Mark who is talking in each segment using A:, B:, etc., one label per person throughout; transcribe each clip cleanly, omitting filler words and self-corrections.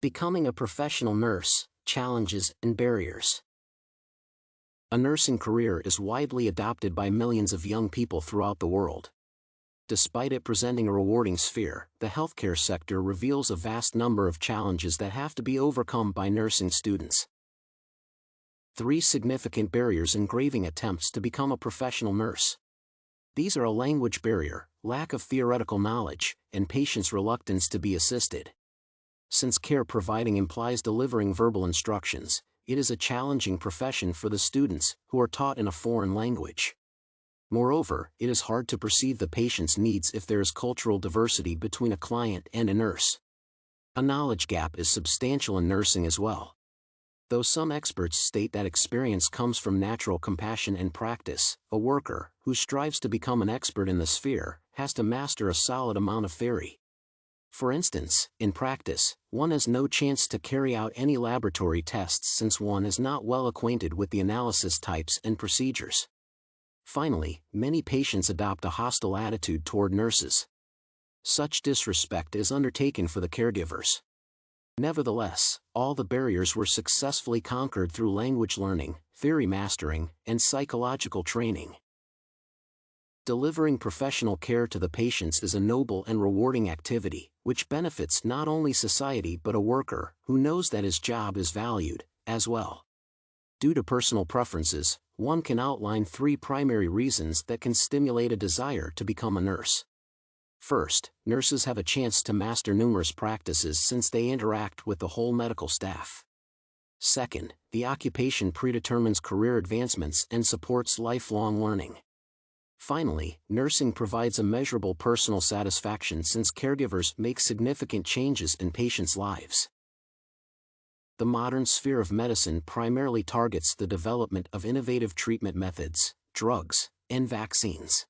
A: Becoming a professional nurse, challenges and barriers. A nursing career is widely adopted by millions of young people throughout the world. Despite it presenting a rewarding sphere, the healthcare sector reveals a vast number of challenges that have to be overcome by nursing students. 3 significant barriers engraving attempts to become a professional nurse. These are a language barrier, lack of theoretical knowledge, and patients' reluctance to be assisted. Since care providing implies delivering verbal instructions, it is a challenging profession for the students who are taught in a foreign language. Moreover, it is hard to perceive the patient's needs if there is cultural diversity between a client and a nurse. A knowledge gap is substantial in nursing as well. Though some experts state that experience comes from natural compassion and practice, a worker who strives to become an expert in the sphere has to master a solid amount of theory. For instance, in practice, one has no chance to carry out any laboratory tests since one is not well acquainted with the analysis types and procedures. Finally, many patients adopt a hostile attitude toward nurses. Such disrespect is undertaken for the caregivers. Nevertheless, all the barriers were successfully conquered through language learning, theory mastering, and psychological training. Delivering professional care to the patients is a noble and rewarding activity, which benefits not only society but a worker who knows that his job is valued, as well. Due to personal preferences, one can outline 3 primary reasons that can stimulate a desire to become a nurse. First, nurses have a chance to master numerous practices since they interact with the whole medical staff. Second, the occupation predetermines career advancements and supports lifelong learning. Finally, nursing provides a measurable personal satisfaction since caregivers make significant changes in patients' lives. The modern sphere of medicine primarily targets the development of innovative treatment methods, drugs, and vaccines.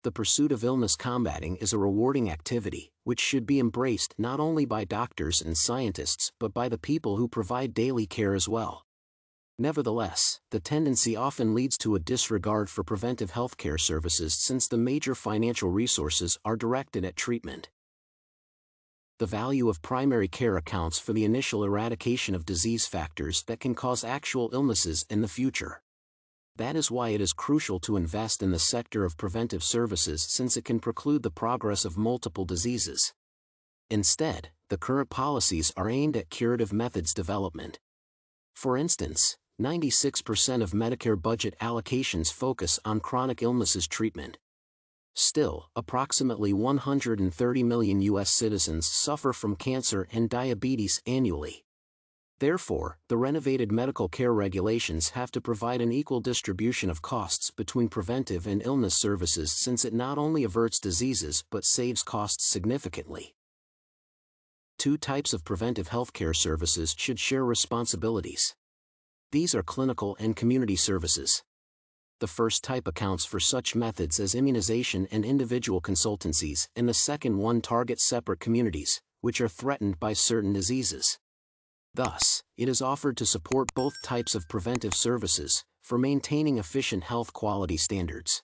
A: The pursuit of illness combating is a rewarding activity, which should be embraced not only by doctors and scientists but by the people who provide daily care as well. Nevertheless, the tendency often leads to a disregard for preventive healthcare services since the major financial resources are directed at treatment. The value of primary care accounts for the initial eradication of disease factors that can cause actual illnesses in the future. That is why it is crucial to invest in the sector of preventive services since it can preclude the progress of multiple diseases. Instead, the current policies are aimed at curative methods development. For instance, 96% of Medicare budget allocations focus on chronic illnesses treatment. Still, approximately 130 million U.S. citizens suffer from cancer and diabetes annually. Therefore, the renovated medical care regulations have to provide an equal distribution of costs between preventive and illness services since it not only averts diseases but saves costs significantly. 2 types of preventive healthcare services should share responsibilities. These are clinical and community services. The first type accounts for such methods as immunization and individual consultancies, and the second one targets separate communities, which are threatened by certain diseases. Thus, it is offered to support both types of preventive services, for maintaining efficient health quality standards.